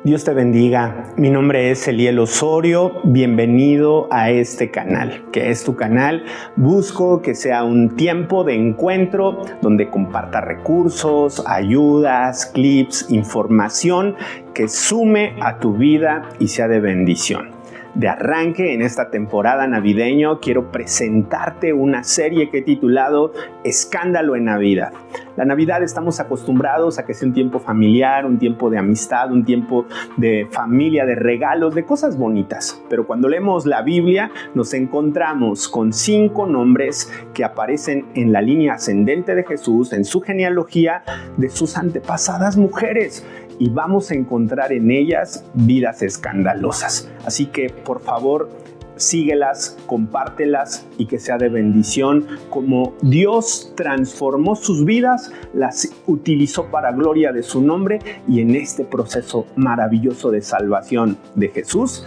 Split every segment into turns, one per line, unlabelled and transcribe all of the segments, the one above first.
Dios te bendiga. Mi nombre es Eliel Osorio. Bienvenido a este canal, que es tu canal. Busco que sea un tiempo de encuentro donde comparta recursos, ayudas, clips, información que sume a tu vida y sea de bendición. De arranque en esta temporada navideño quiero presentarte una serie que he titulado Escándalo en Navidad. La Navidad estamos acostumbrados a que sea un tiempo familiar, un tiempo de amistad, un tiempo de familia, de regalos, de cosas bonitas. Pero cuando leemos la Biblia nos encontramos con 5 nombres que aparecen en la línea ascendente de Jesús, en su genealogía de sus antepasadas mujeres. Y vamos a encontrar en ellas vidas escandalosas. Así que, por favor, síguelas, compártelas y que sea de bendición. Como Dios transformó sus vidas, las utilizó para gloria de su nombre y en este proceso maravilloso de salvación de Jesús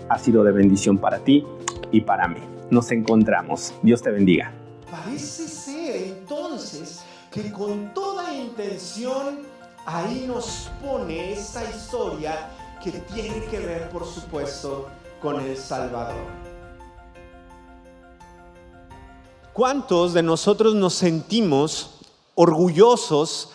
ha sido de bendición para ti y para mí. Nos encontramos. Dios te bendiga.
Parece ser entonces que con toda intención ahí nos pone esta historia que tiene que ver, por supuesto, con el Salvador. ¿Cuántos de nosotros nos sentimos orgullosos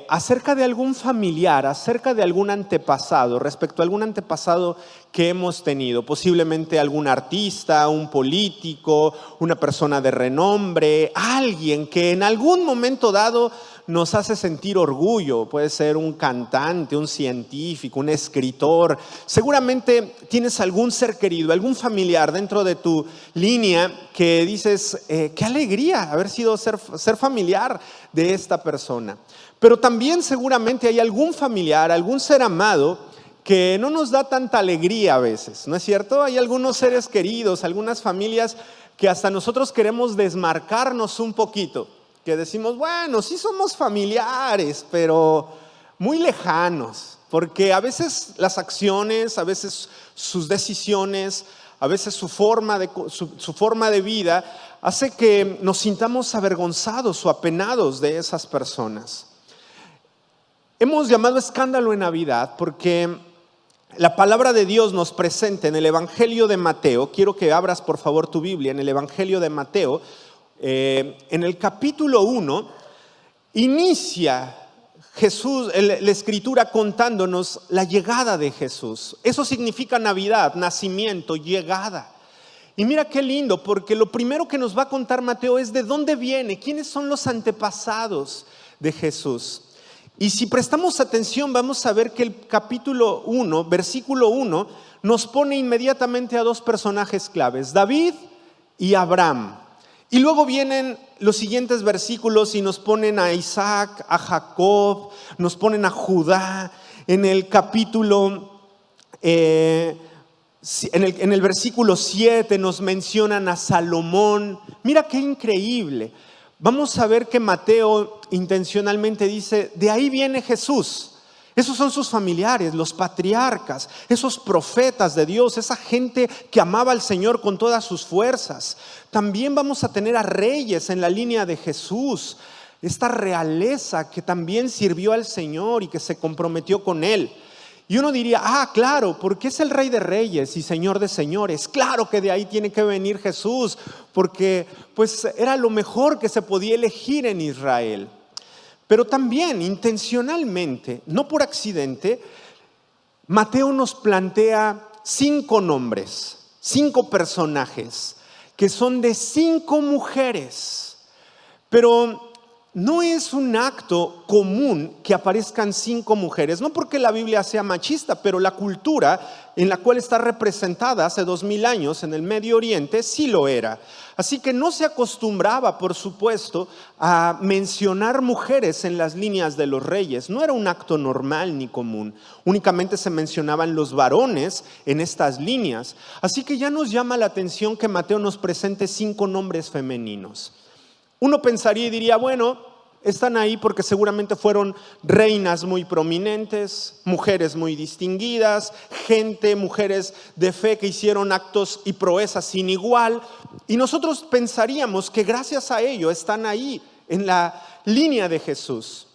acerca de algún familiar, acerca de algún antepasado, respecto a algún antepasado que hemos tenido? Posiblemente algún artista, un político, una persona de renombre, alguien que en algún momento dado nos hace sentir orgullo. Puede ser un cantante, un científico, un escritor. Seguramente tienes algún ser querido, algún familiar dentro de tu línea que dices, qué alegría haber sido ser familiar de esta persona. Pero también seguramente hay algún familiar, algún ser amado que no nos da tanta alegría a veces, ¿no es cierto? Hay algunos seres queridos, algunas familias que hasta nosotros queremos desmarcarnos un poquito. Que decimos, bueno, sí somos familiares, pero muy lejanos, porque a veces las acciones, a veces sus decisiones, a veces su forma de vida hace que nos sintamos avergonzados o apenados de esas personas. Hemos llamado escándalo en Navidad porque la palabra de Dios nos presenta en el Evangelio de Mateo. Quiero que abras por favor tu Biblia en el Evangelio de Mateo. En el capítulo 1 inicia Jesús, la escritura contándonos la llegada de Jesús. Eso significa Navidad, nacimiento, llegada. Y mira qué lindo, porque lo primero que nos va a contar Mateo es de dónde viene, quiénes son los antepasados de Jesús. Y si prestamos atención vamos a ver que el capítulo 1, versículo 1, nos pone inmediatamente a 2 personajes claves, David y Abraham. Y luego vienen los siguientes versículos y nos ponen a Isaac, a Jacob, nos ponen a Judá. En el capítulo, en el versículo 7 nos mencionan a Salomón. Mira qué increíble. Vamos a ver que Mateo intencionalmente dice, de ahí viene Jesús. Esos son sus familiares, los patriarcas, esos profetas de Dios, esa gente que amaba al Señor con todas sus fuerzas. También vamos a tener a reyes en la línea de Jesús, esta realeza que también sirvió al Señor y que se comprometió con Él. Y uno diría, claro, porque es el Rey de Reyes y Señor de Señores. Claro que de ahí tiene que venir Jesús, porque pues era lo mejor que se podía elegir en Israel. Pero también intencionalmente, no por accidente, Mateo nos plantea 5 nombres, 5 personajes, que son de 5 mujeres. Pero no es un acto común que aparezcan 5 mujeres, no porque la Biblia sea machista, pero la cultura en la cual está representada hace 2000 años en el Medio Oriente sí lo era. Así que no se acostumbraba, por supuesto, a mencionar mujeres en las líneas de los reyes. No era un acto normal ni común. Únicamente se mencionaban los varones en estas líneas. Así que ya nos llama la atención que Mateo nos presente 5 nombres femeninos. Uno pensaría y diría, bueno, están ahí porque seguramente fueron reinas muy prominentes, mujeres muy distinguidas, mujeres de fe que hicieron actos y proezas sin igual. Y nosotros pensaríamos que gracias a ello están ahí en la línea de Jesús.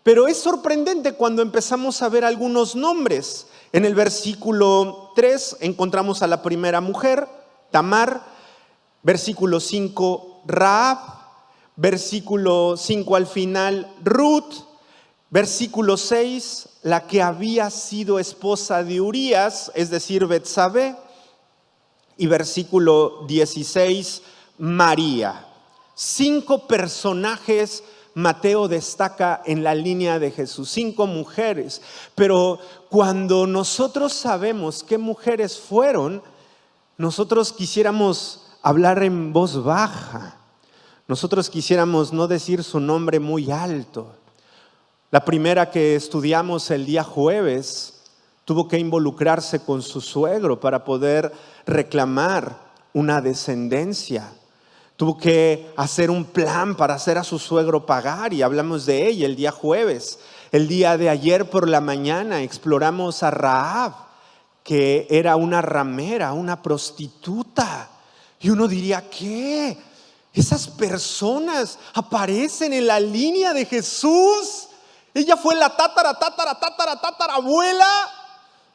Pero es sorprendente cuando empezamos a ver algunos nombres. En el versículo 3 encontramos a la primera mujer, Tamar. Versículo 5, Rahab. Versículo 5 al final, Ruth. Versículo 6, la que había sido esposa de Urías, es decir, Betsabé. Y versículo 16, María. 5 personajes Mateo destaca en la línea de Jesús, 5 mujeres. Pero cuando nosotros sabemos qué mujeres fueron, nosotros quisiéramos hablar en voz baja. Nosotros quisiéramos no decir su nombre muy alto. La primera que estudiamos el día jueves tuvo que involucrarse con su suegro para poder reclamar una descendencia. Tuvo que hacer un plan para hacer a su suegro pagar y hablamos de ella el día jueves. El día de ayer por la mañana exploramos a Rahab, que era una ramera, una prostituta. Y uno diría, ¿qué? Esas personas aparecen en la línea de Jesús. Ella fue la tatarabuela,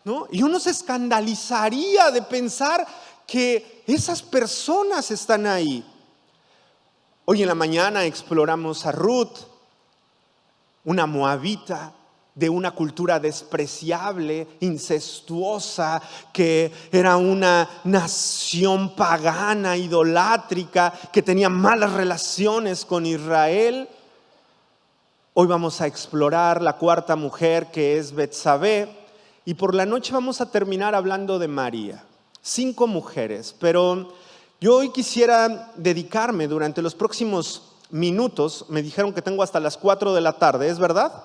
¿no? Y uno se escandalizaría de pensar que esas personas están ahí. Hoy en la mañana exploramos a Ruth, una moabita de una cultura despreciable, incestuosa, que era una nación pagana, idolátrica, que tenía malas relaciones con Israel. Hoy vamos a explorar la cuarta mujer, que es Betsabé, y por la noche vamos a terminar hablando de María. 5 mujeres, pero yo hoy quisiera dedicarme durante los próximos minutos. Me dijeron que tengo hasta las 4 de la tarde, ¿es verdad?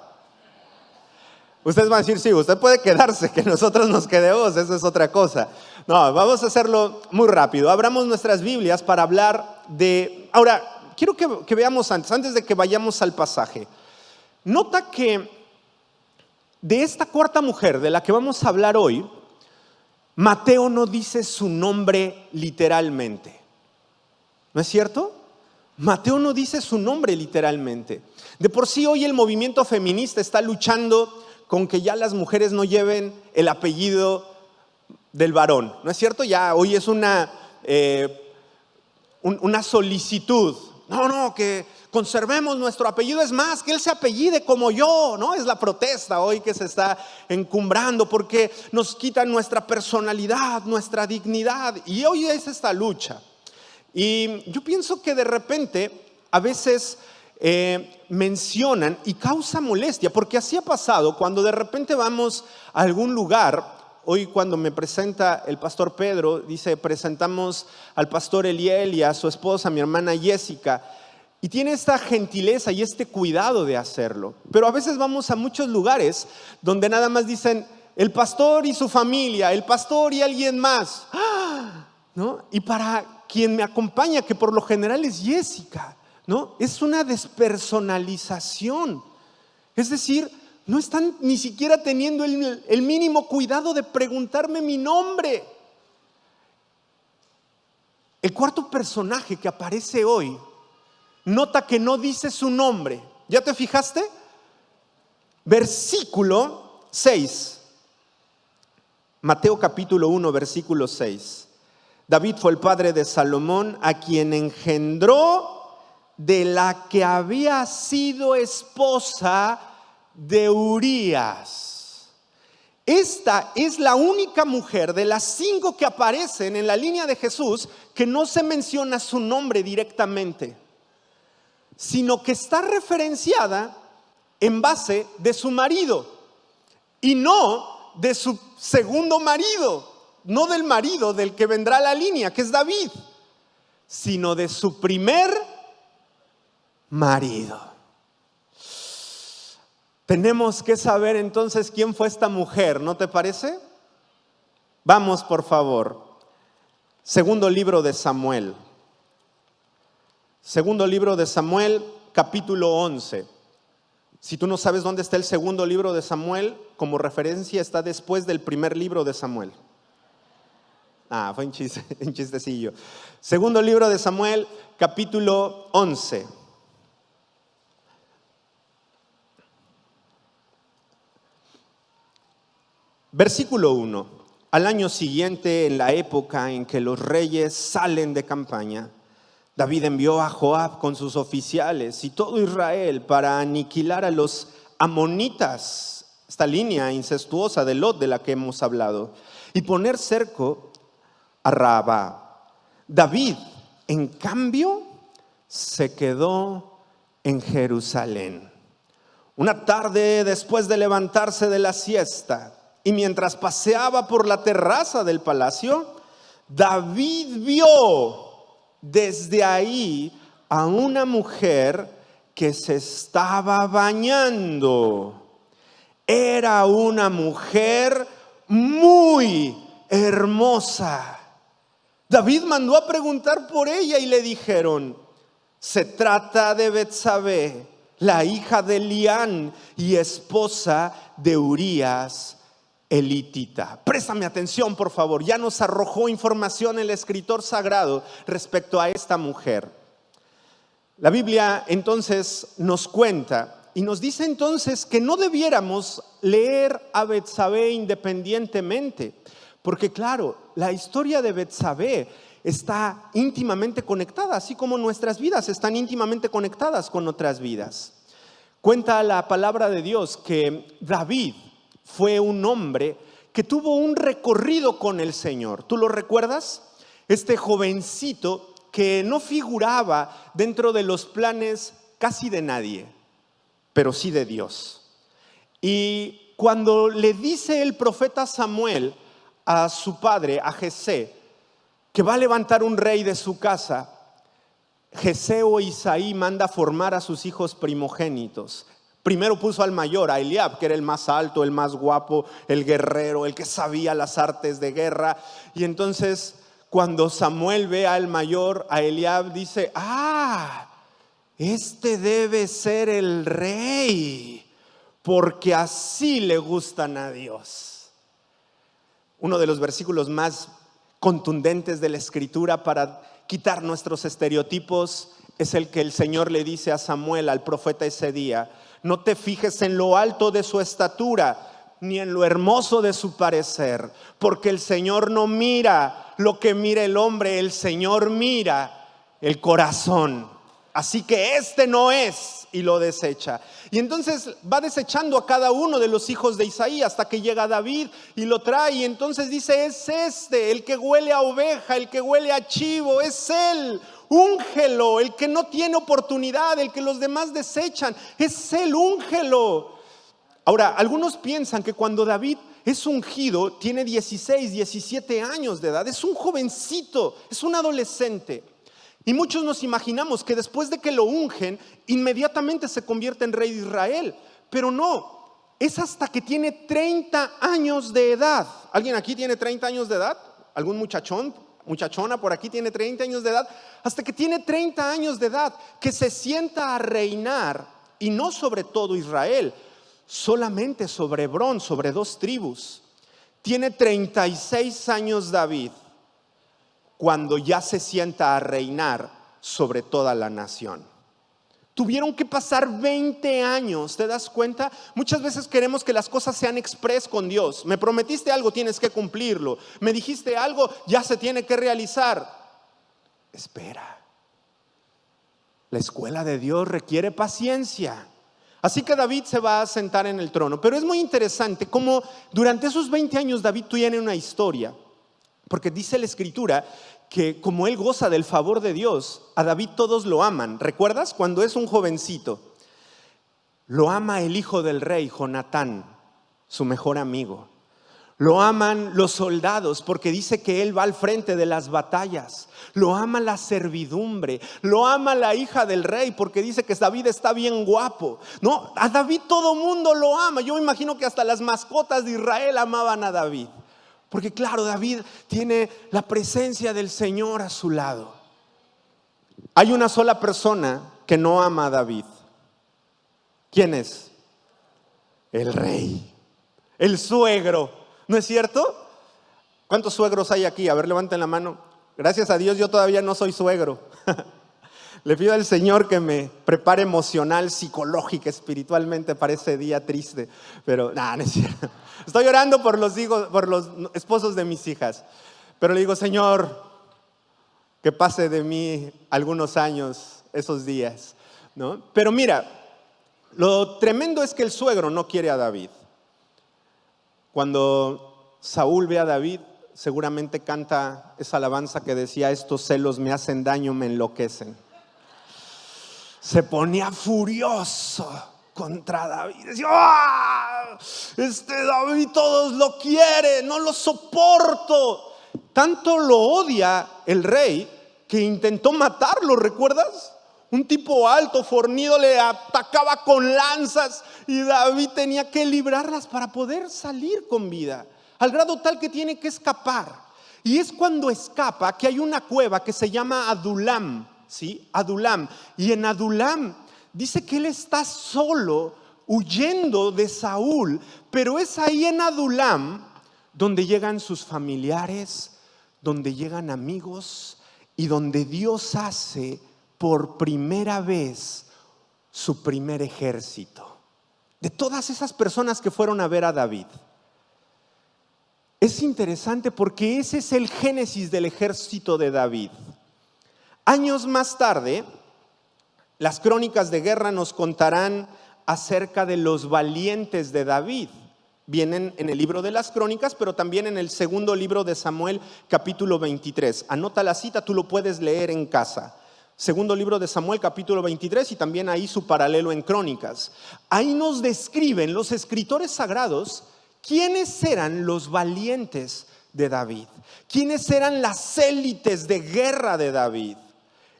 Ustedes van a decir, sí, usted puede quedarse, que nosotros nos quedemos, eso es otra cosa. No, vamos a hacerlo muy rápido. Abramos nuestras Biblias para hablar de... Ahora, quiero que veamos antes de que vayamos al pasaje. Nota que de esta cuarta mujer de la que vamos a hablar hoy, Mateo no dice su nombre literalmente. ¿No es cierto? Mateo no dice su nombre literalmente. De por sí hoy el movimiento feminista está luchando con que ya las mujeres no lleven el apellido del varón. ¿No es cierto? Ya hoy es una solicitud. No, que conservemos nuestro apellido. Es más, que él se apellide como yo, ¿no? Es la protesta hoy que se está encumbrando porque nos quitan nuestra personalidad, nuestra dignidad. Y hoy es esta lucha. Y yo pienso que de repente a veces mencionan y causa molestia, porque así ha pasado cuando de repente vamos a algún lugar. Hoy cuando me presenta el pastor Pedro, dice, presentamos al pastor Eliel y a su esposa, mi hermana Jessica, y tiene esta gentileza y este cuidado de hacerlo. Pero a veces vamos a muchos lugares donde nada más dicen el pastor y su familia, el pastor y alguien más, ¿no? Y para quien me acompaña, que por lo general es Jessica, ¿no? Es una despersonalización. Es decir, no están ni siquiera teniendo el mínimo cuidado de preguntarme mi nombre. El cuarto personaje que aparece hoy, nota que no dice su nombre. ¿Ya te fijaste? Versículo 6. Mateo capítulo 1, versículo 6. David fue el padre de Salomón, a quien engendró de la que había sido esposa de Urías. Esta es la única mujer de las 5 que aparecen en la línea de Jesús que no se menciona su nombre directamente, sino que está referenciada en base de su marido y no de su segundo marido, no del marido del que vendrá la línea, que es David, sino de su primer marido. Tenemos que saber entonces quién fue esta mujer, ¿no te parece? Vamos, por favor. Segundo libro de Samuel. Segundo libro de Samuel, capítulo 11. Si tú no sabes dónde está el segundo libro de Samuel, como referencia está después del primer libro de Samuel. Fue un chistecillo. Segundo libro de Samuel, capítulo 11. Versículo 1. Al año siguiente, en la época en que los reyes salen de campaña, David envió a Joab con sus oficiales y todo Israel para aniquilar a los amonitas, esta línea incestuosa de Lot de la que hemos hablado, y poner cerco a Rabá. David, en cambio, se quedó en Jerusalén. Una tarde después de levantarse de la siesta y mientras paseaba por la terraza del palacio, David vio desde ahí a una mujer que se estaba bañando. Era una mujer muy hermosa. David mandó a preguntar por ella y le dijeron: se trata de Betsabé, la hija de Elián y esposa de Urías el hitita. Préstame atención, por favor. Ya nos arrojó información el escritor sagrado respecto a esta mujer. La Biblia entonces nos cuenta y nos dice entonces que no debiéramos leer a Betsabé independientemente, porque claro, la historia de Betsabé está íntimamente conectada, así como nuestras vidas están íntimamente conectadas con otras vidas. Cuenta la palabra de Dios que David fue un hombre que tuvo un recorrido con el Señor. ¿Tú lo recuerdas? Este jovencito que no figuraba dentro de los planes casi de nadie, pero sí de Dios. Y cuando le dice el profeta Samuel a su padre, a Jesé, que va a levantar un rey de su casa, Jesé o Isaí manda formar a sus hijos primogénitos. Primero puso al mayor, a Eliab, que era el más alto, el más guapo, el guerrero, el que sabía las artes de guerra. Y entonces, cuando Samuel ve al mayor, a Eliab, dice: este debe ser el rey, porque así le gustan a Dios. Uno de los versículos más contundentes de la Escritura para quitar nuestros estereotipos es el que el Señor le dice a Samuel, al profeta ese día: no te fijes en lo alto de su estatura, ni en lo hermoso de su parecer, porque el Señor no mira lo que mira el hombre, el Señor mira el corazón. Así que este no es, y lo desecha. Y entonces va desechando a cada uno de los hijos de Isaí hasta que llega David y lo trae. Y entonces dice: es este, el que huele a oveja, el que huele a chivo, es él. Úngelo, el que no tiene oportunidad, el que los demás desechan, es él, úngelo. Ahora, algunos piensan que cuando David es ungido, tiene 16, 17 años de edad, es un jovencito, es un adolescente. Y muchos nos imaginamos que después de que lo ungen, inmediatamente se convierte en rey de Israel. Pero no, es hasta que tiene 30 años de edad. ¿Alguien aquí tiene 30 años de edad? ¿Algún muchachona por aquí tiene 30 años de edad? Hasta que tiene 30 años de edad, que se sienta a reinar, y no sobre todo Israel, solamente sobre Hebrón, sobre 2 tribus. Tiene 36 años David cuando ya se sienta a reinar sobre toda la nación. Tuvieron que pasar 20 años, ¿te das cuenta? Muchas veces queremos que las cosas sean express con Dios. Me prometiste algo, tienes que cumplirlo. Me dijiste algo, ya se tiene que realizar. Espera. La escuela de Dios requiere paciencia. Así que David se va a sentar en el trono. Pero es muy interesante cómo durante esos 20 años David tiene una historia. Porque dice la Escritura que como él goza del favor de Dios, a David todos lo aman. ¿Recuerdas? Cuando es un jovencito, lo ama el hijo del rey, Jonatán, su mejor amigo. Lo aman los soldados porque dice que él va al frente de las batallas. Lo ama la servidumbre. Lo ama la hija del rey porque dice que David está bien guapo. No, a David todo mundo lo ama. Yo me imagino que hasta las mascotas de Israel amaban a David. Porque claro, David tiene la presencia del Señor a su lado. Hay una sola persona que no ama a David. ¿Quién es? El rey, el suegro. ¿No es cierto? ¿Cuántos suegros hay aquí? A ver, levanten la mano. Gracias a Dios yo todavía no soy suegro. Le pido al Señor que me prepare emocional, psicológica, espiritualmente para ese día triste. Pero nada, no es cierto. Estoy orando por los esposos de mis hijas. Pero le digo, Señor, que pase de mí algunos años, esos días, ¿no? Pero mira, lo tremendo es que el suegro no quiere a David. Cuando Saúl ve a David, seguramente canta esa alabanza que decía: estos celos me hacen daño, me enloquecen. Se ponía furioso contra David. Decía: ¡ah! David todos lo quieren, no lo soporto. Tanto lo odia el rey que intentó matarlo, ¿recuerdas? Un tipo alto, fornido, le atacaba con lanzas y David tenía que librarlas para poder salir con vida, al grado tal que tiene que escapar. Y es cuando escapa que hay una cueva que se llama Adulam, ¿sí? Adulam. Y en Adulam dice que él está solo, huyendo de Saúl, pero es ahí en Adulam donde llegan sus familiares, donde llegan amigos y donde Dios hace por primera vez su primer ejército. De todas esas personas que fueron a ver a David. Es interesante porque ese es el génesis del ejército de David. Años más tarde, las crónicas de guerra nos contarán acerca de los valientes de David. Vienen en el libro de las crónicas, pero también en el segundo libro de Samuel, capítulo 23. Anota la cita, tú lo puedes leer en casa. Segundo libro de Samuel, capítulo 23, y también ahí su paralelo en crónicas. Ahí nos describen los escritores sagrados quiénes eran los valientes de David, quiénes eran las élites de guerra de David.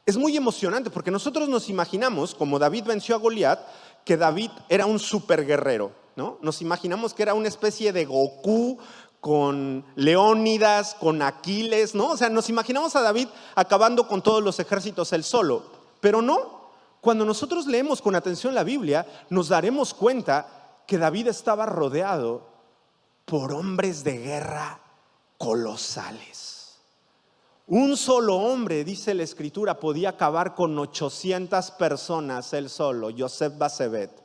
Es muy emocionante porque nosotros nos imaginamos, como David venció a Goliat, que David era un super guerrero, ¿no? Nos imaginamos que era una especie de Goku con Leónidas, con Aquiles, ¿no? O sea, nos imaginamos a David acabando con todos los ejércitos él solo, pero no. Cuando nosotros leemos con atención la Biblia, nos daremos cuenta que David estaba rodeado por hombres de guerra colosales. Un solo hombre, dice la Escritura, podía acabar con 800 personas él solo, Yosef Basebet.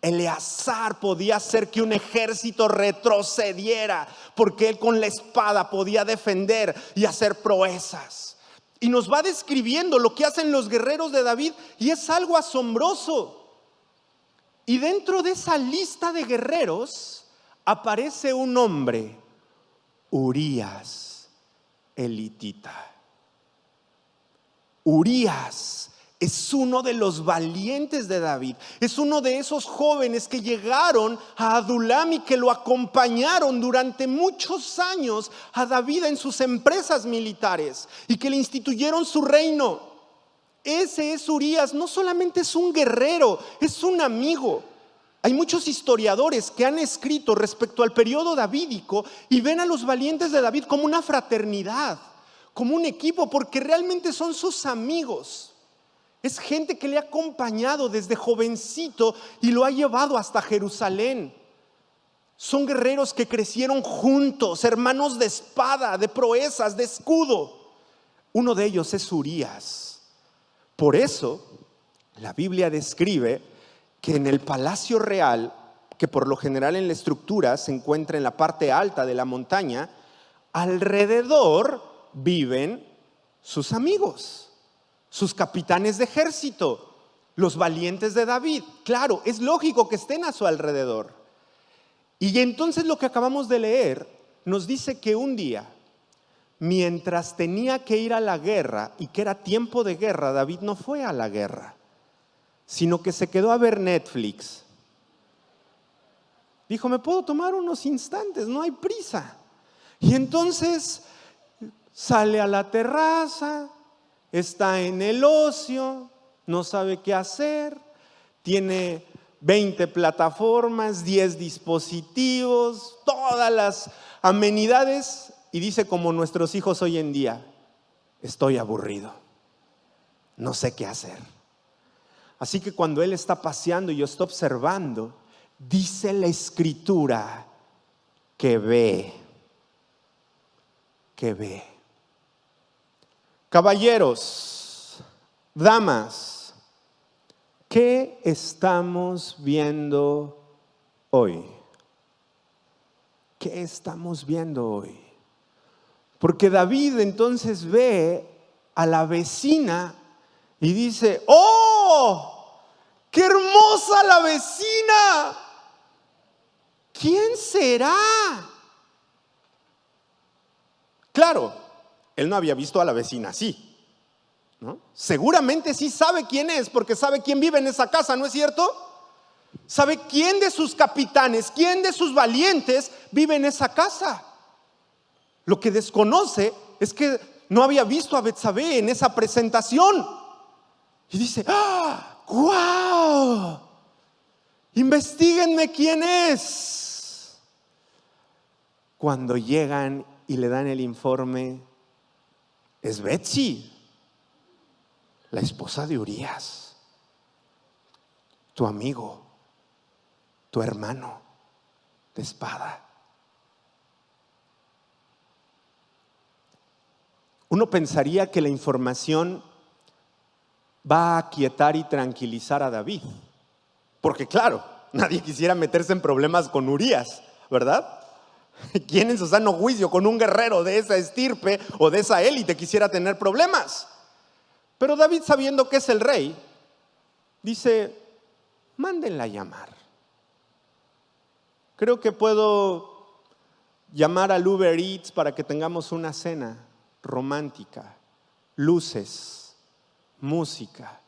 Eleazar podía hacer que un ejército retrocediera porque él con la espada podía defender y hacer proezas. Y nos va describiendo lo que hacen los guerreros de David y es algo asombroso. Y dentro de esa lista de guerreros aparece un hombre, Urías, el hitita. Urías es uno de los valientes de David. Es uno de esos jóvenes que llegaron a Adulam y que lo acompañaron durante muchos años a David en sus empresas militares y que le instituyeron su reino. Ese es Urías. No solamente es un guerrero, es un amigo. Hay muchos historiadores que han escrito respecto al periodo davídico y ven a los valientes de David como una fraternidad, como un equipo, porque realmente son sus amigos. Es gente que le ha acompañado desde jovencito y lo ha llevado hasta Jerusalén. Son guerreros que crecieron juntos, hermanos de espada, de proezas, de escudo. Uno de ellos es Urías. Por eso, la Biblia describe que en el palacio real, que por lo general en la estructura se encuentra en la parte alta de la montaña, alrededor viven sus amigos, sus capitanes de ejército, los valientes de David. Claro, es lógico que estén a su alrededor. Y entonces lo que acabamos de leer nos dice que un día, mientras tenía que ir a la guerra y que era tiempo de guerra, David no fue a la guerra, sino que se quedó a ver Netflix. Dijo, me puedo tomar unos instantes, no hay prisa. Y entonces sale a la terraza, está en el ocio, no sabe qué hacer, tiene 20 plataformas, 10 dispositivos, todas las amenidades y dice como nuestros hijos hoy en día, estoy aburrido, no sé qué hacer. Así que cuando él está paseando y yo estoy observando, dice la Escritura que ve. Caballeros, Damas, ¿qué estamos viendo hoy? ¿Qué estamos viendo hoy? Porque David entonces ve a la vecina y dice, ¡oh! ¡Qué hermosa la vecina! ¿Quién será? Claro, él no había visto a la vecina así, ¿no? Seguramente sí sabe quién es, porque sabe quién vive en esa casa, ¿no es cierto? Sabe quién de sus capitanes, quién de sus valientes vive en esa casa. Lo que desconoce es que no había visto a Betsabé en esa presentación. Y dice, ¡ah! ¡Guau! Investíguenme quién es. Cuando llegan y le dan el informe, es Betsy, la esposa de Urías, tu amigo, tu hermano de espada. Uno pensaría que la información va a aquietar y tranquilizar a David, porque claro, nadie quisiera meterse en problemas con Urías, ¿verdad? ¿Quién en su sano juicio con un guerrero de esa estirpe o de esa élite quisiera tener problemas? Pero David, sabiendo que es el rey, dice, mándenla a llamar. Creo que puedo llamar al Uber Eats para que tengamos una cena romántica, luces, música.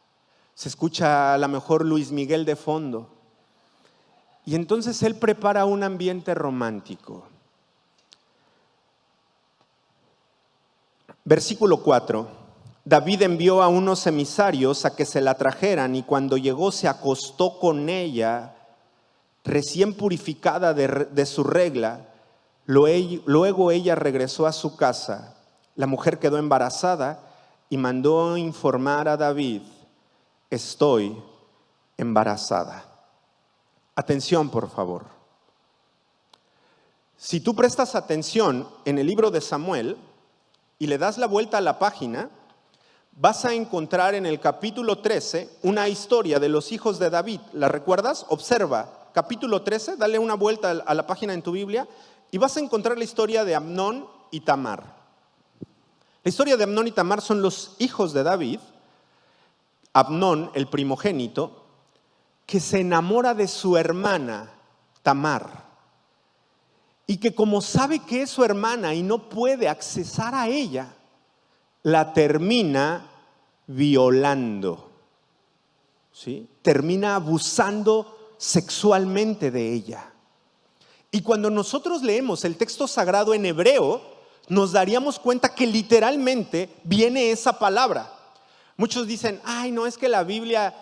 Se escucha a lo mejor Luis Miguel de fondo. Y entonces él prepara un ambiente romántico. Versículo 4. David envió a unos emisarios a que se la trajeran, y cuando llegó se acostó con ella, recién purificada de su regla. Luego ella regresó a su casa. La mujer quedó embarazada y mandó informar a David, estoy embarazada. Atención, por favor. Si tú prestas atención en el libro de Samuel y le das la vuelta a la página, vas a encontrar en el capítulo 13 una historia de los hijos de David. ¿La recuerdas? Observa, capítulo 13, dale una vuelta a la página en tu Biblia y vas a encontrar la historia de Amnón y Tamar. La historia de Amnón y Tamar son los hijos de David. Amnón, el primogénito, que se enamora de su hermana Tamar, y que como sabe que es su hermana y no puede accesar a ella, la termina violando, ¿sí? Termina abusando sexualmente de ella. Y cuando nosotros leemos el texto sagrado en hebreo, nos daríamos cuenta que literalmente viene esa palabra. Muchos dicen, ay, no, es que la Biblia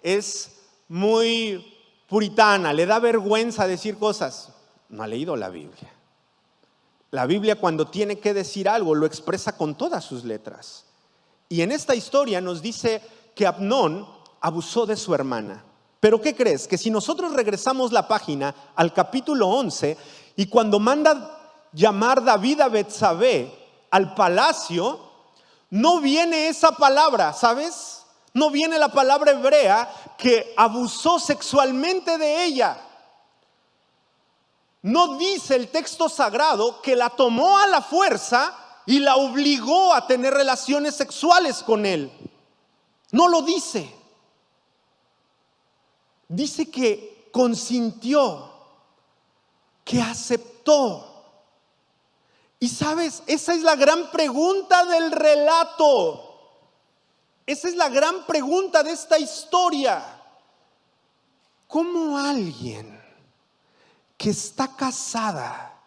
es muy puritana, le da vergüenza decir cosas. No ha leído la Biblia. La Biblia, cuando tiene que decir algo, lo expresa con todas sus letras. Y en esta historia nos dice que Amnón abusó de su hermana. Pero ¿qué crees? Que si nosotros regresamos la página al capítulo 11, y cuando manda llamar David a Betsabé al palacio, no viene esa palabra, ¿sabes? No viene la palabra hebrea que abusó sexualmente de ella. No dice el texto sagrado que la tomó a la fuerza y la obligó a tener relaciones sexuales con él. No lo dice. Dice que consintió, que aceptó. Y sabes, esa es la gran pregunta del relato. Esa es la gran pregunta de esta historia. ¿Cómo alguien que está casada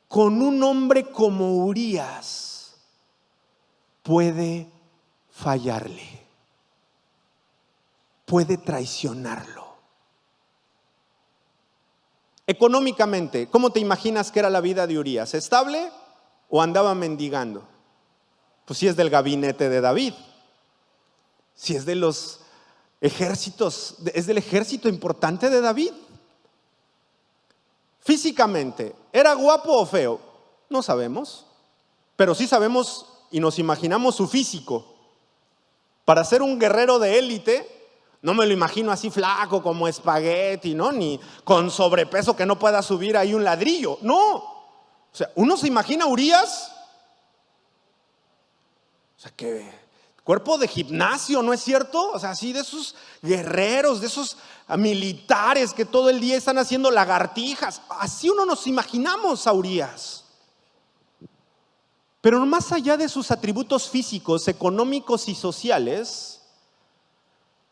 con un hombre como Urías puede fallarle? Puede traicionarlo. Económicamente, ¿cómo te imaginas que era la vida de Urías? ¿Estable o andaba mendigando? Pues si es del gabinete de David. Si es de los ejércitos, es del ejército importante de David. Físicamente, ¿era guapo o feo? No sabemos, pero sí sabemos y nos imaginamos su físico. Para ser un guerrero de élite, no me lo imagino así flaco como espagueti, ¿no? Ni con sobrepeso que no pueda subir ahí un ladrillo. No. O sea, uno se imagina a Urías. O sea, que cuerpo de gimnasio, ¿no es cierto? O sea, así de esos guerreros, de esos militares que todo el día están haciendo lagartijas. Así uno nos imaginamos a Urías. Pero más allá de sus atributos físicos, económicos y sociales,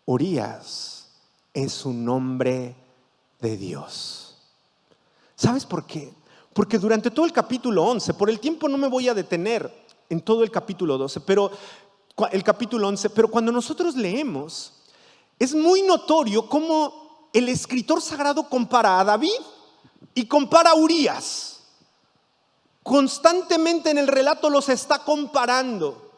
Urías es un hombre de Dios. ¿Sabes por qué? Porque durante todo el capítulo 11, por el tiempo no me voy a detener en todo el capítulo 12, pero el capítulo 11, pero cuando nosotros leemos, es muy notorio cómo el escritor sagrado compara a David y compara a Urías. Constantemente en el relato los está comparando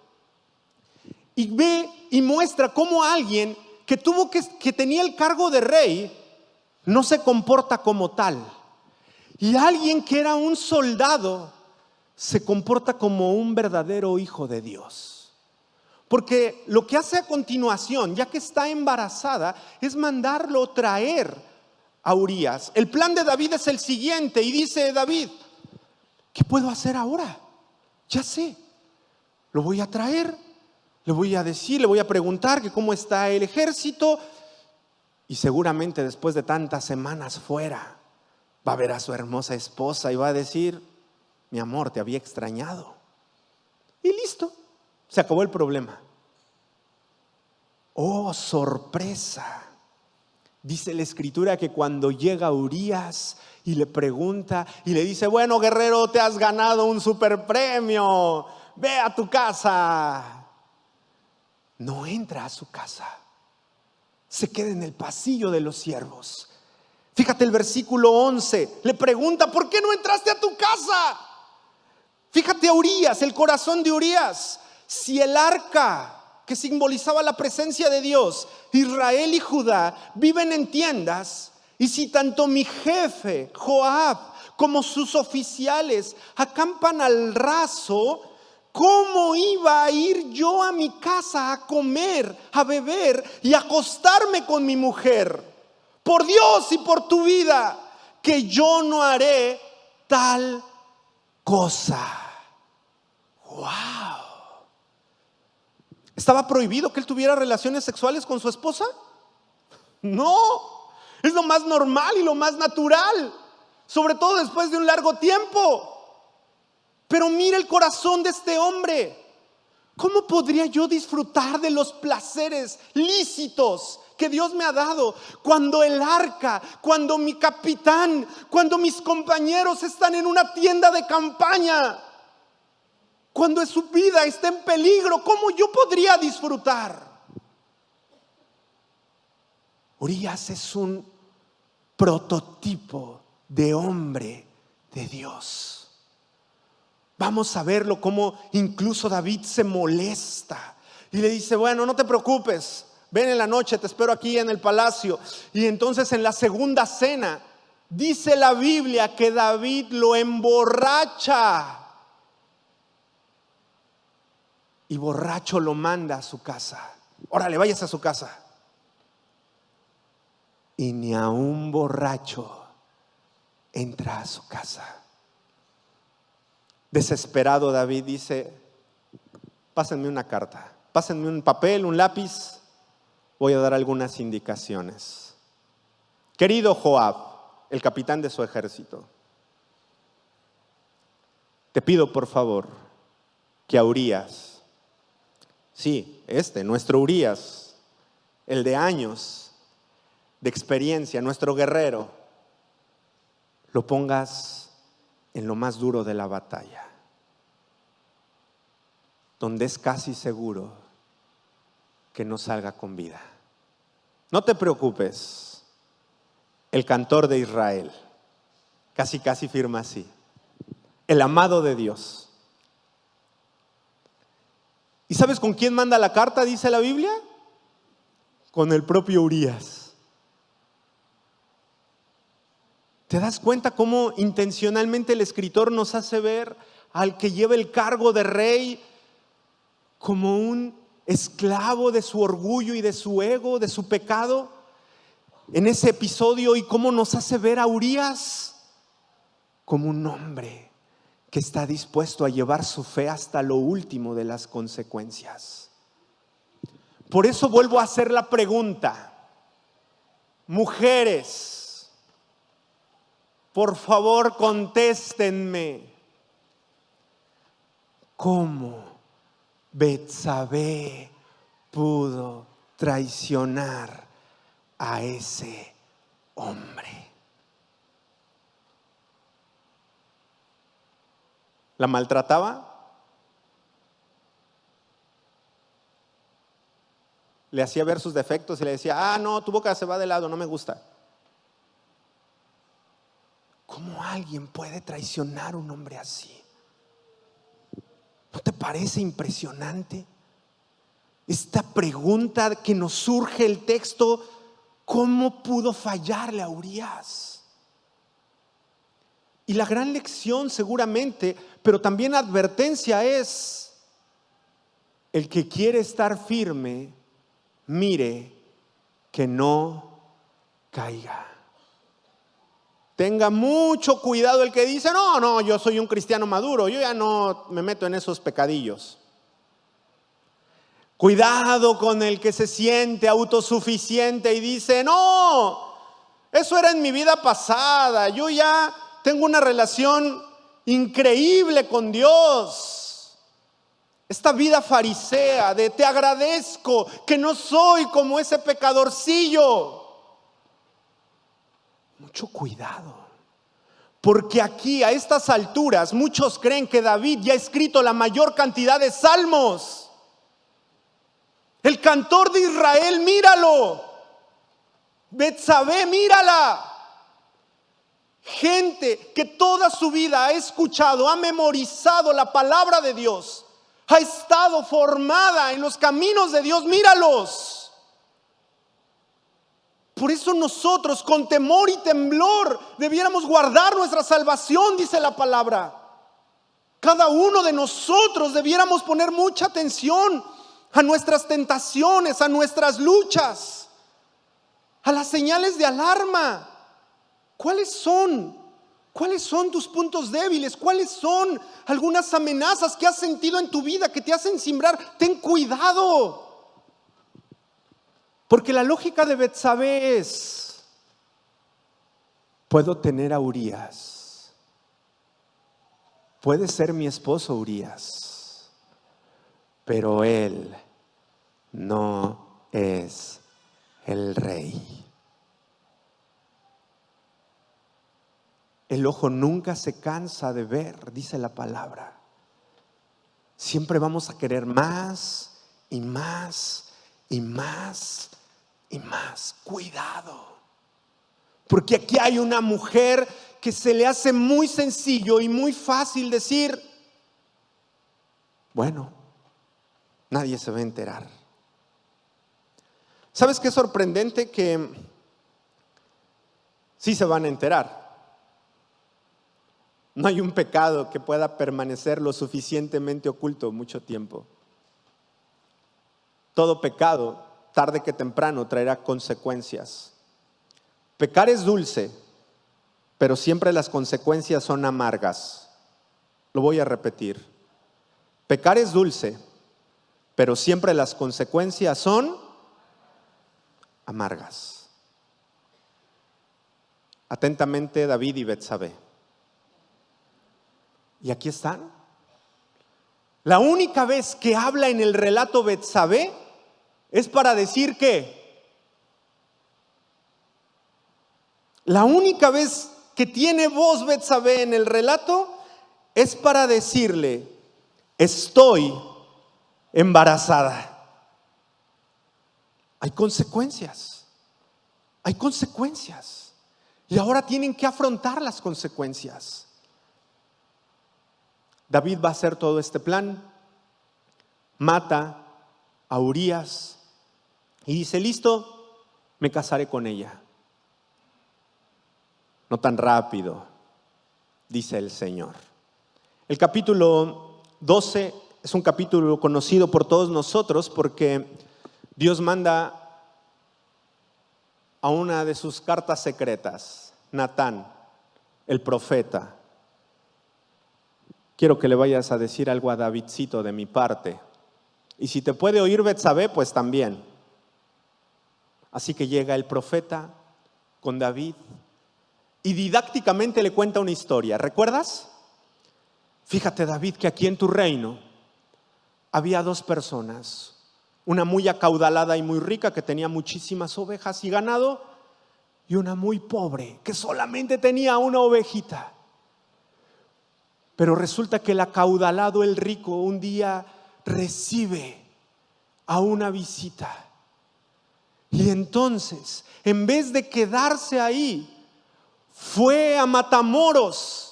y ve y muestra cómo alguien que tenía el cargo de rey no se comporta como tal, y alguien que era un soldado se comporta como un verdadero hijo de Dios. Porque lo que hace a continuación, ya que está embarazada, es mandarlo traer a Urías. El plan de David es el siguiente, y dice David: ¿qué puedo hacer ahora? Ya sé, lo voy a traer, le voy a decir, le voy a preguntar que cómo está el ejército, y seguramente después de tantas semanas fuera va a ver a su hermosa esposa y va a decir: mi amor, te había extrañado. Y listo, se acabó el problema. Oh, sorpresa. Dice la escritura que cuando llega Urías y le pregunta y le dice: bueno, guerrero, te has ganado un superpremio, ve a tu casa. No entra a su casa, se queda en el pasillo de los siervos. Fíjate el versículo 11, le pregunta: ¿por qué no entraste a tu casa? Fíjate a Urías, el corazón de Urías. Si el arca, que simbolizaba la presencia de Dios, Israel y Judá, viven en tiendas, y si tanto mi jefe Joab como sus oficiales acampan al raso, ¿cómo iba a ir yo a mi casa a comer, a beber y a acostarme con mi mujer? Por Dios y por tu vida, que yo no haré tal cosa. ¡Wow! ¿Estaba prohibido que él tuviera relaciones sexuales con su esposa? No, es lo más normal y lo más natural, sobre todo después de un largo tiempo. Pero mira el corazón de este hombre. ¿Cómo podría yo disfrutar de los placeres lícitos que Dios me ha dado cuando el arca, cuando mi capitán, cuando mis compañeros están en una tienda de campaña? Cuando su vida está en peligro, ¿cómo yo podría disfrutar? Urías es un prototipo de hombre de Dios. Vamos a verlo como incluso David se molesta y le dice: bueno, no te preocupes, ven en la noche, te espero aquí en el palacio. Y entonces en la segunda cena dice la Biblia que David lo emborracha. Y borracho lo manda a su casa. Órale, váyase a su casa. Y ni a un borracho entra a su casa. Desesperado, David dice: pásenme una carta, pásenme un papel, un lápiz, voy a dar algunas indicaciones. Querido Joab, el capitán de su ejército, te pido por favor que a Urías, sí, nuestro Urías, el de años de experiencia, nuestro guerrero, lo pongas en lo más duro de la batalla, donde es casi seguro que no salga con vida. No te preocupes, el cantor de Israel, casi firma así: el amado de Dios. ¿Y sabes con quién manda la carta, dice la Biblia? Con el propio Urías. ¿Te das cuenta cómo intencionalmente el escritor nos hace ver al que lleva el cargo de rey como un esclavo de su orgullo y de su ego, de su pecado, en ese episodio, y cómo nos hace ver a Urías como un hombre que está dispuesto a llevar su fe hasta lo último de las consecuencias. Por eso vuelvo a hacer la pregunta. Mujeres, por favor contéstenme. ¿Cómo Betsabé pudo traicionar a ese hombre? ¿La maltrataba? Le hacía ver sus defectos y le decía, no, tu boca se va de lado, no me gusta. ¿Cómo alguien puede traicionar a un hombre así? ¿No te parece impresionante? Esta pregunta que nos surge el texto, ¿cómo pudo fallarle a Urías? Y la gran lección seguramente, pero también advertencia es, el que quiere estar firme, mire que no caiga. Tenga mucho cuidado el que dice, no, yo soy un cristiano maduro, yo ya no me meto en esos pecadillos. Cuidado con el que se siente autosuficiente y dice, no, eso era en mi vida pasada, yo ya tengo una relación increíble con Dios. Esta vida farisea de te agradezco que no soy como ese pecadorcillo. Mucho cuidado, porque aquí a estas alturas muchos creen que David ya ha escrito la mayor cantidad de salmos. El cantor de Israel, míralo. Betsabé, mírala. Gente que toda su vida ha escuchado, ha memorizado la palabra de Dios, ha estado formada en los caminos de Dios, míralos. Por eso nosotros con temor y temblor debiéramos guardar nuestra salvación, dice la palabra. Cada uno de nosotros debiéramos poner mucha atención a nuestras tentaciones, a nuestras luchas, a las señales de alarma. ¿Cuáles son? ¿Cuáles son tus puntos débiles? ¿Cuáles son algunas amenazas que has sentido en tu vida que te hacen cimbrar? Ten cuidado. Porque la lógica de Betsabé es, puedo tener a Urías, puede ser mi esposo Urías, pero él no es el rey. El ojo nunca se cansa de ver, dice la palabra. Siempre vamos a querer más y más y más y más. Cuidado, porque aquí hay una mujer que se le hace muy sencillo y muy fácil decir, bueno, nadie se va a enterar. ¿Sabes qué es sorprendente? Que sí se van a enterar. No hay un pecado que pueda permanecer lo suficientemente oculto mucho tiempo. Todo pecado, tarde que temprano, traerá consecuencias. Pecar es dulce, pero siempre las consecuencias son amargas. Lo voy a repetir. Pecar es dulce, pero siempre las consecuencias son amargas. Atentamente, David y Betsabé. Y aquí están. La única vez que habla en el relato Betsabé es para decir que la única vez que tiene voz Betsabé en el relato es para decirle, estoy embarazada. Hay consecuencias. Hay consecuencias. Y ahora tienen que afrontar las consecuencias. David va a hacer todo este plan, mata a Urías y dice, listo, me casaré con ella. No tan rápido, dice el Señor. El capítulo 12 Es un capítulo conocido por todos nosotros porque Dios manda a una de sus cartas secretas, Natán, el profeta. Quiero que le vayas a decir algo a Davidcito de mi parte. Y si te puede oír Betsabé, pues también. Así que llega el profeta con David y didácticamente le cuenta una historia. ¿Recuerdas? Fíjate, David, que aquí en tu reino había dos personas. Una muy acaudalada y muy rica que tenía muchísimas ovejas y ganado, y una muy pobre que solamente tenía una ovejita. Pero resulta que el acaudalado, el rico, un día recibe a una visita. Y entonces, en vez de quedarse ahí, fue a Matamoros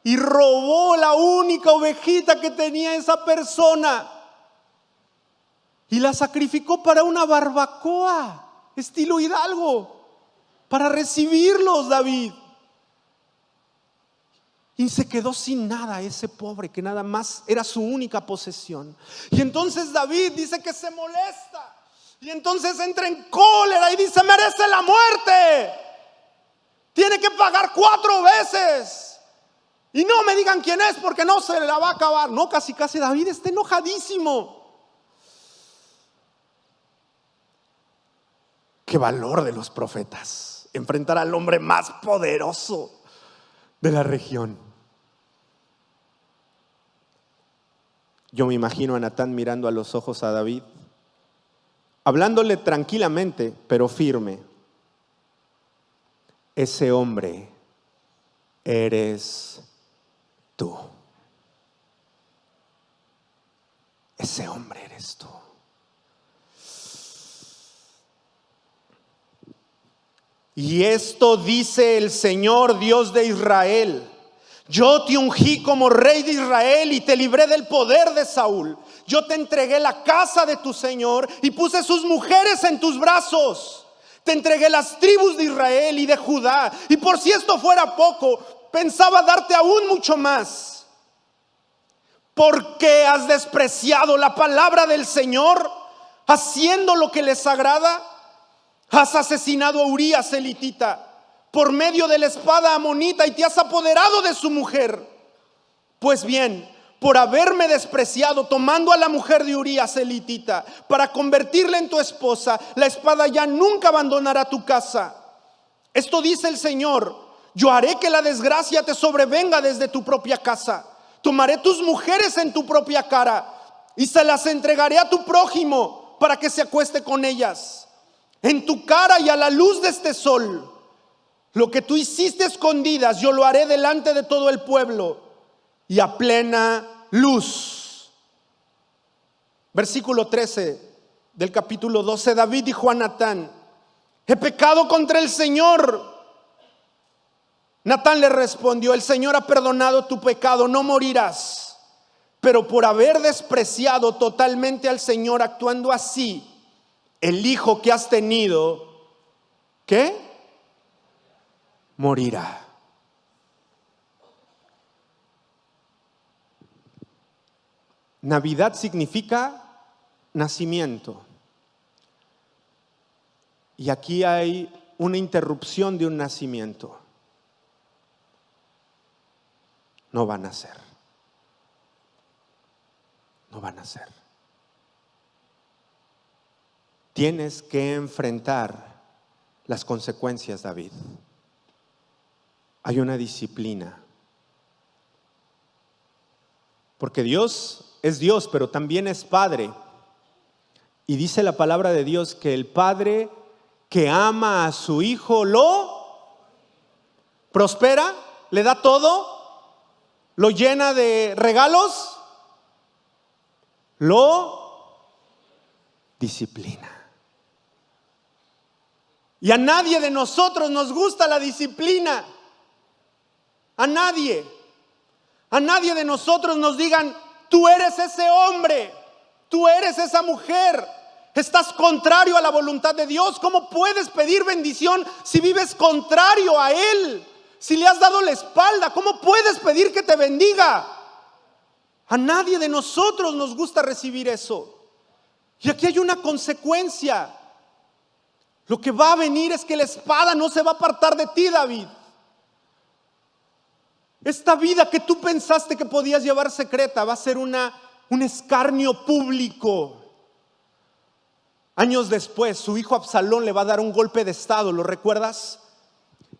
y robó la única ovejita que tenía esa persona y la sacrificó para una barbacoa, estilo Hidalgo, para recibirlos, David. Y se quedó sin nada ese pobre que nada más era su única posesión. Y entonces David dice que se molesta. Y entonces entra en cólera y dice: merece la muerte. Tiene que pagar 4 veces. Y no me digan quién es porque no se la va a acabar. No, casi David está enojadísimo. Qué valor de los profetas. Enfrentar al hombre más poderoso de la región. Yo me imagino a Natán mirando a los ojos a David, hablándole tranquilamente, pero firme. Ese hombre eres tú. Ese hombre eres tú. Y esto dice el Señor Dios de Israel: yo te ungí como rey de Israel y te libré del poder de Saúl. Yo te entregué la casa de tu Señor y puse sus mujeres en tus brazos. Te entregué las tribus de Israel y de Judá. Y por si esto fuera poco, pensaba darte aún mucho más. ¿Por qué has despreciado la palabra del Señor, haciendo lo que les agrada? Has asesinado a Urías elitita por medio de la espada amonita y te has apoderado de su mujer. Pues bien, por haberme despreciado, tomando a la mujer de Urías elitita para convertirla en tu esposa, la espada ya nunca abandonará tu casa. Esto dice el Señor: yo haré que la desgracia te sobrevenga desde tu propia casa. Tomaré tus mujeres en tu propia cara y se las entregaré a tu prójimo para que se acueste con ellas. En tu cara y a la luz de este sol, lo que tú hiciste escondidas, yo lo haré delante de todo el pueblo y a plena luz. Versículo 13 del capítulo 12. David dijo a Natán: he pecado contra el Señor. Natán le respondió: el Señor ha perdonado tu pecado, no morirás. Pero por haber despreciado totalmente al Señor, actuando así, el hijo que has tenido, ¿qué? Morirá. Navidad significa nacimiento. Y aquí hay una interrupción de un nacimiento. No va a nacer. No va a nacer. Tienes que enfrentar las consecuencias, David. Hay una disciplina. Porque Dios es Dios, pero también es Padre. Y dice la palabra de Dios que el Padre que ama a su Hijo lo prospera, le da todo, lo llena de regalos, lo disciplina. Y a nadie de nosotros nos gusta la disciplina. A nadie de nosotros nos digan: tú eres ese hombre, tú eres esa mujer, estás contrario a la voluntad de Dios. ¿Cómo puedes pedir bendición si vives contrario a Él? Si le has dado la espalda, ¿cómo puedes pedir que te bendiga? A nadie de nosotros nos gusta recibir eso. Y aquí hay una consecuencia. Lo que va a venir es que la espada no se va a apartar de ti, David. Esta vida que tú pensaste que podías llevar secreta va a ser un escarnio público. Años después, su hijo Absalón le va a dar un golpe de estado, ¿lo recuerdas?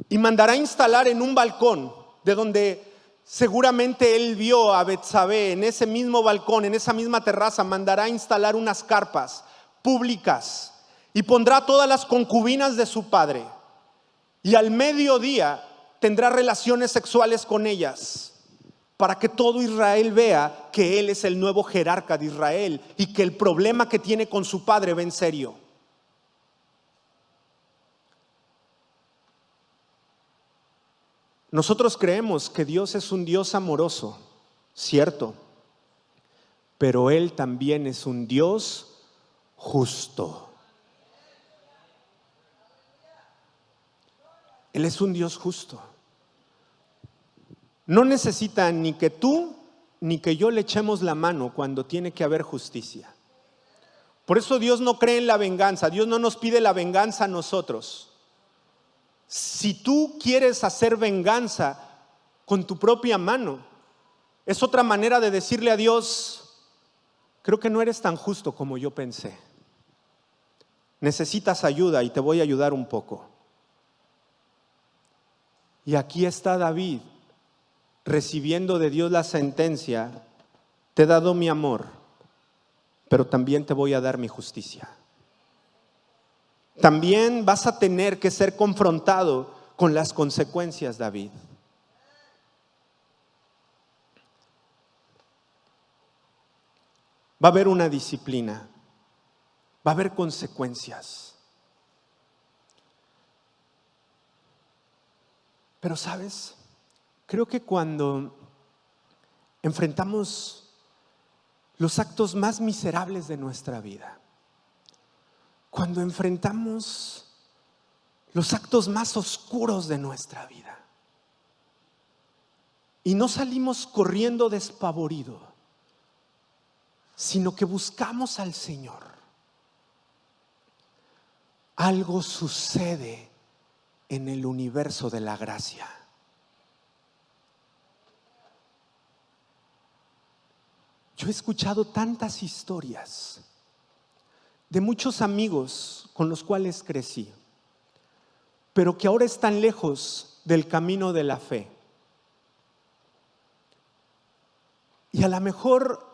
Y mandará a instalar en un balcón de donde seguramente él vio a Betsabé, en ese mismo balcón, en esa misma terraza, mandará a instalar unas carpas públicas y pondrá todas las concubinas de su padre. Y al mediodía tendrá relaciones sexuales con ellas para que todo Israel vea que él es el nuevo jerarca de Israel y que el problema que tiene con su padre va en serio. Nosotros creemos que Dios es un Dios amoroso, cierto, pero Él también es un Dios justo. Él es un Dios justo. No necesita ni que tú ni que yo le echemos la mano cuando tiene que haber justicia. Por eso Dios no cree en la venganza. Dios no nos pide la venganza a nosotros. Si tú quieres hacer venganza con tu propia mano, es otra manera de decirle a Dios: creo que no eres tan justo como yo pensé. Necesitas ayuda y te voy a ayudar un poco. Y aquí está David recibiendo de Dios la sentencia: te he dado mi amor, pero también te voy a dar mi justicia. También vas a tener que ser confrontado con las consecuencias, David. Va a haber una disciplina, va a haber consecuencias. Pero ¿sabes? Creo que cuando enfrentamos los actos más miserables de nuestra vida, cuando enfrentamos los actos más oscuros de nuestra vida y no salimos corriendo despavorido, sino que buscamos al Señor, algo sucede en el universo de la gracia. Yo he escuchado tantas historias de muchos amigos con los cuales crecí, pero que ahora están lejos del camino de la fe. Y a lo mejor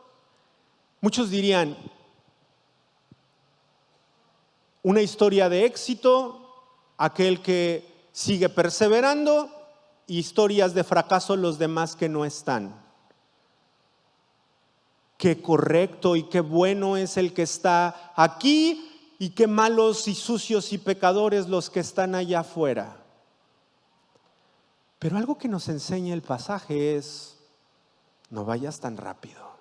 muchos dirían: una historia de éxito, aquel que sigue perseverando, y historias de fracaso los demás que no están. Qué correcto y qué bueno es el que está aquí, y qué malos y sucios y pecadores los que están allá afuera. Pero algo que nos enseña el pasaje es: no vayas tan rápido.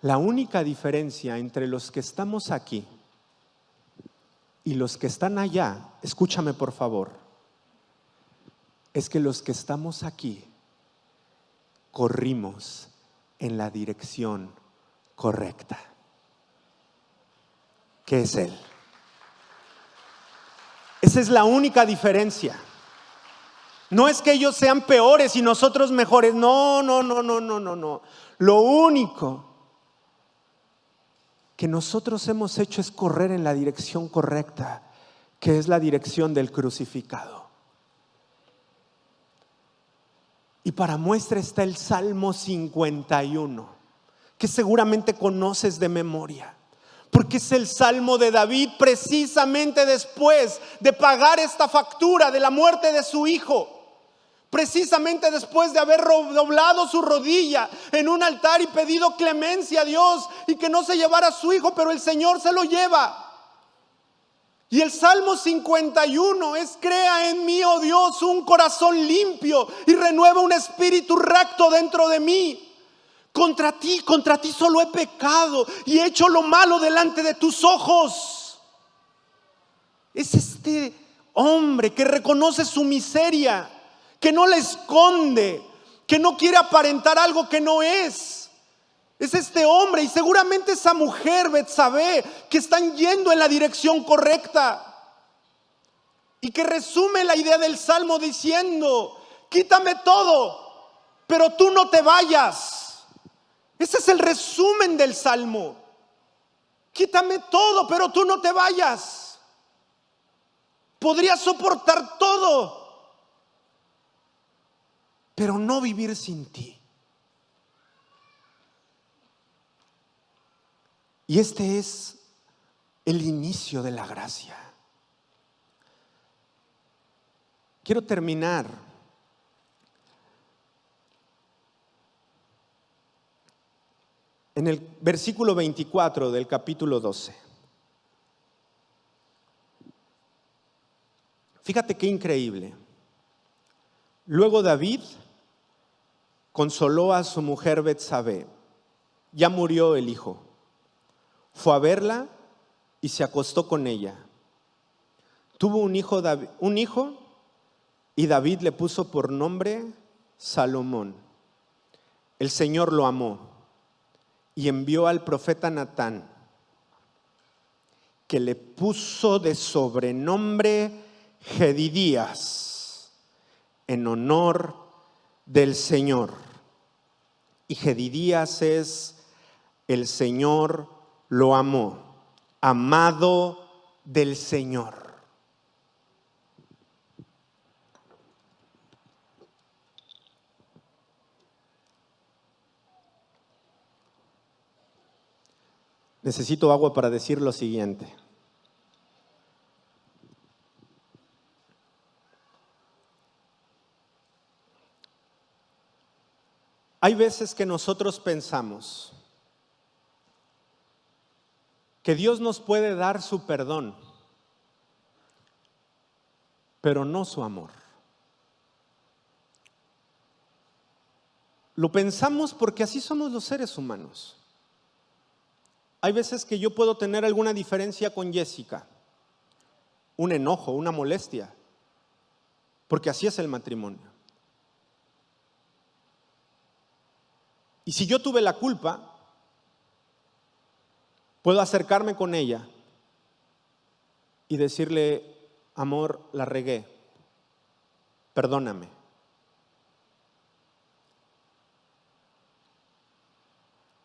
La única diferencia entre los que estamos aquí y los que están allá, escúchame por favor, es que los que estamos aquí corrimos en la dirección correcta, que es Él. Esa es la única diferencia. No es que ellos sean peores y nosotros mejores. No. Lo único que nosotros hemos hecho es correr en la dirección correcta, que es la dirección del crucificado. Y para muestra está el Salmo 51, que seguramente conoces de memoria, porque es el Salmo de David precisamente después de pagar esta factura de la muerte de su hijo. Precisamente después de haber doblado su rodilla en un altar y pedido clemencia a Dios y que no se llevara a su hijo, pero el Señor se lo lleva. Y el Salmo 51 es: crea en mí, oh Dios, un corazón limpio y renueva un espíritu recto dentro de mí. Contra ti solo he pecado y he hecho lo malo delante de tus ojos. Es este hombre que reconoce su miseria, que no la esconde, que no quiere aparentar algo que no es. Es este hombre y seguramente esa mujer, Betsabé, que están yendo en la dirección correcta. Y que resume la idea del Salmo diciendo: quítame todo, pero tú no te vayas. Ese es el resumen del Salmo. Quítame todo, pero tú no te vayas. Podría soportar todo, pero no vivir sin ti. Y este es el inicio de la gracia. Quiero terminar en el versículo 24 del capítulo 12. Fíjate qué increíble. Luego David consoló a su mujer Betsabé. Ya murió el hijo. Fue a verla y se acostó con ella. Tuvo un hijo y David le puso por nombre Salomón. El Señor lo amó y envió al profeta Natán, que le puso de sobrenombre Jedidías, en honor del Señor. Y Jedidías es: el Señor lo amó, amado del Señor. Necesito agua para decir lo siguiente. Hay veces que nosotros pensamos que Dios nos puede dar su perdón, pero no su amor. Lo pensamos porque así somos los seres humanos. Hay veces que yo puedo tener alguna diferencia con Jessica, un enojo, una molestia, porque así es el matrimonio. Y si yo tuve la culpa, puedo acercarme con ella y decirle: amor, la regué, perdóname.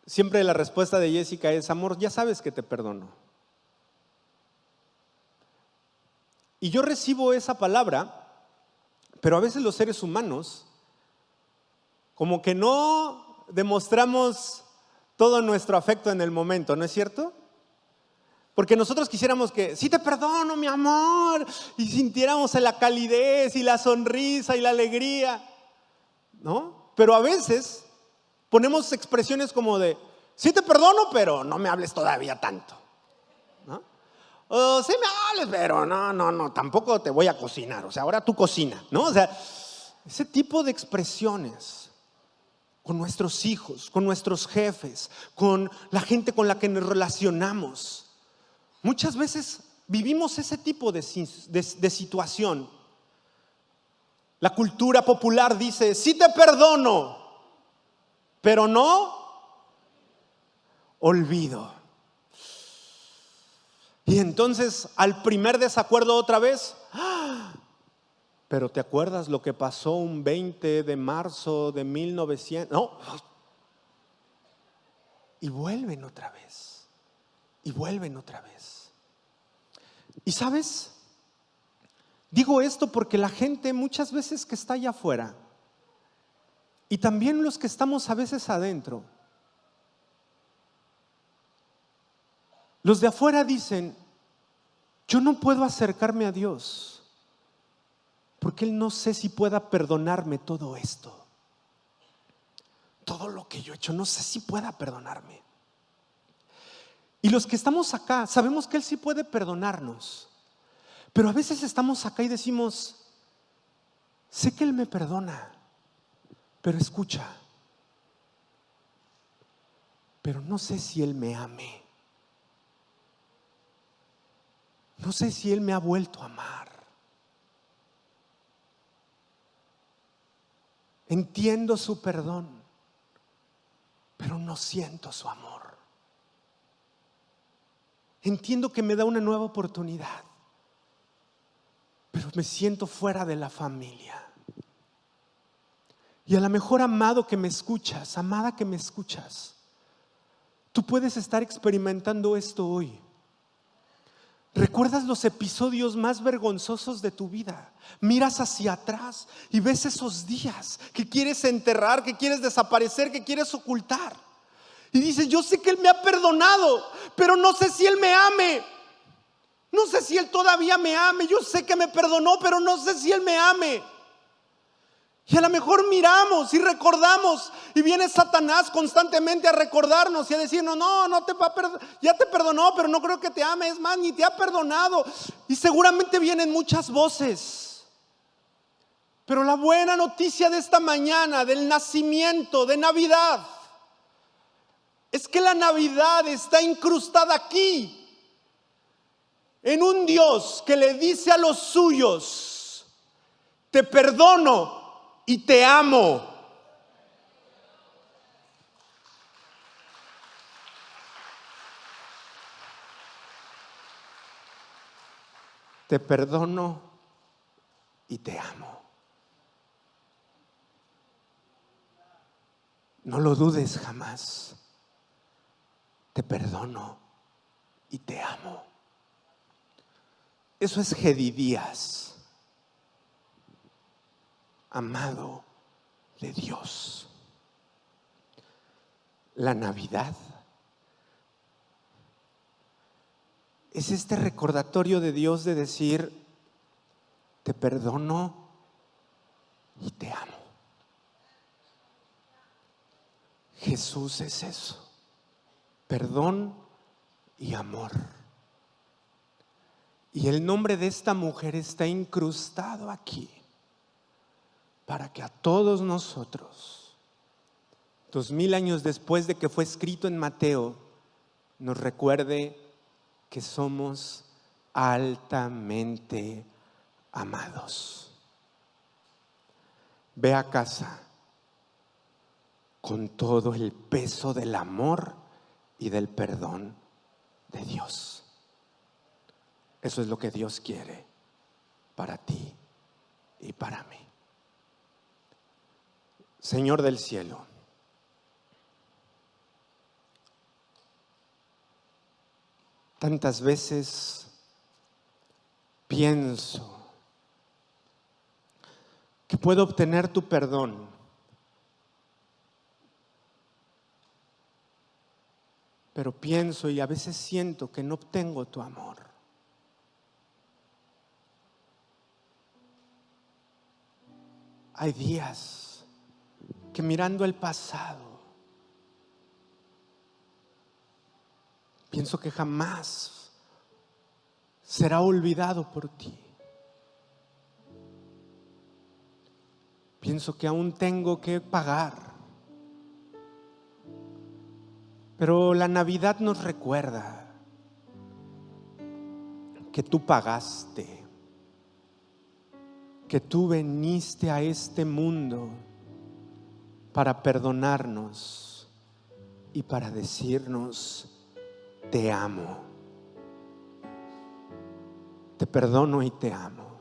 Siempre la respuesta de Jessica es: amor, ya sabes que te perdono. Y yo recibo esa palabra, pero a veces los seres humanos como que no demostramos todo nuestro afecto en el momento, ¿no es cierto? Porque nosotros quisiéramos que: sí te perdono, mi amor, y sintiéramos la calidez y la sonrisa y la alegría, ¿no? Pero a veces ponemos expresiones como de: sí te perdono, pero no me hables todavía tanto, ¿no? O sí me hables, pero no, tampoco te voy a cocinar, o sea, ahora tú cocina, ¿no? O sea, ese tipo de expresiones con nuestros hijos, con nuestros jefes, con la gente con la que nos relacionamos. Muchas veces vivimos ese tipo de situación. La cultura popular dice: sí te perdono, pero no olvido. Y entonces al primer desacuerdo otra vez: pero ¿te acuerdas lo que pasó un 20 de marzo de 1900? No. Y vuelven otra vez. Y vuelven otra vez. ¿Y sabes? Digo esto porque la gente muchas veces que está allá afuera, y también los que estamos a veces adentro, los de afuera dicen: yo no puedo acercarme a Dios porque Él no sé si pueda perdonarme todo esto. Todo lo que yo he hecho, no sé si pueda perdonarme. Y los que estamos acá sabemos que Él sí puede perdonarnos, pero a veces estamos acá y decimos: sé que Él me perdona, pero escucha, pero no sé si Él me ame. No sé si Él me ha vuelto a amar. entiendo su perdón, pero no siento su amor. Entiendo que me da una nueva oportunidad, pero me siento fuera de la familia. Y a lo mejor, amado que me escuchas, amada que me escuchas, tú puedes estar experimentando esto hoy. ¿Recuerdas los episodios más vergonzosos de tu vida? Miras hacia atrás y ves esos días que quieres enterrar, que quieres desaparecer, que quieres ocultar. Y dices, yo sé que Él me ha perdonado, pero no sé si Él me ame. No sé si Él todavía me ame. Yo sé que me perdonó, pero no sé si Él me ame. Y a lo mejor miramos y recordamos, y viene Satanás constantemente a recordarnos y a decirnos, no te va a perdonar, ya te perdonó, pero no creo que te ame, es más, ni te ha perdonado. Y seguramente vienen muchas voces. Pero la buena noticia de esta mañana, del nacimiento, de Navidad, es que la Navidad está incrustada aquí, en un Dios que le dice a los suyos, te perdono y te amo. Te perdono y te amo. No lo dudes jamás. Te perdono y te amo. Eso es Jedidías, amado de Dios. La Navidad es este recordatorio de Dios de decir, te perdono y te amo. Jesús es eso, perdón y amor. Y el nombre de esta mujer está incrustado aquí para que a todos nosotros, 2000 años después de que fue escrito en Mateo, nos recuerde que somos altamente amados. Ve a casa con todo el peso del amor y del perdón de Dios. Eso es lo que Dios quiere para ti y para mí. Señor del cielo, tantas veces pienso que puedo obtener tu perdón, pero pienso y a veces siento que no obtengo tu amor. Hay días que mirando el pasado, pienso que jamás será olvidado por ti. Pienso que aún tengo que pagar. Pero la Navidad nos recuerda que tú pagaste, que tú viniste a este mundo para perdonarnos y para decirnos, te amo. Te perdono y te amo.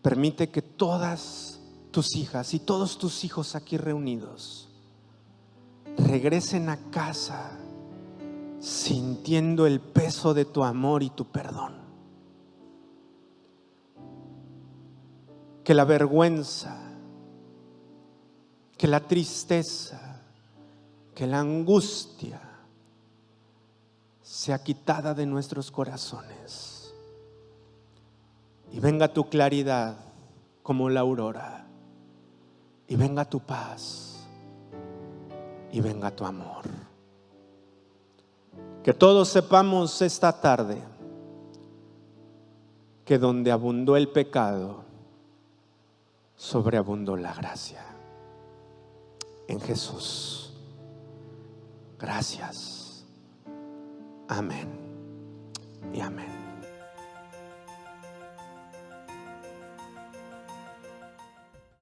Permite que todas tus hijas y todos tus hijos aquí reunidos regresen a casa sintiendo el peso de tu amor y tu perdón. Que la vergüenza, que la tristeza, que la angustia sea quitada de nuestros corazones y venga tu claridad como la aurora, y venga tu paz y venga tu amor. Que todos sepamos esta tarde que donde abundó el pecado, sobreabundó la gracia. En Jesús. Gracias. Amén y amén.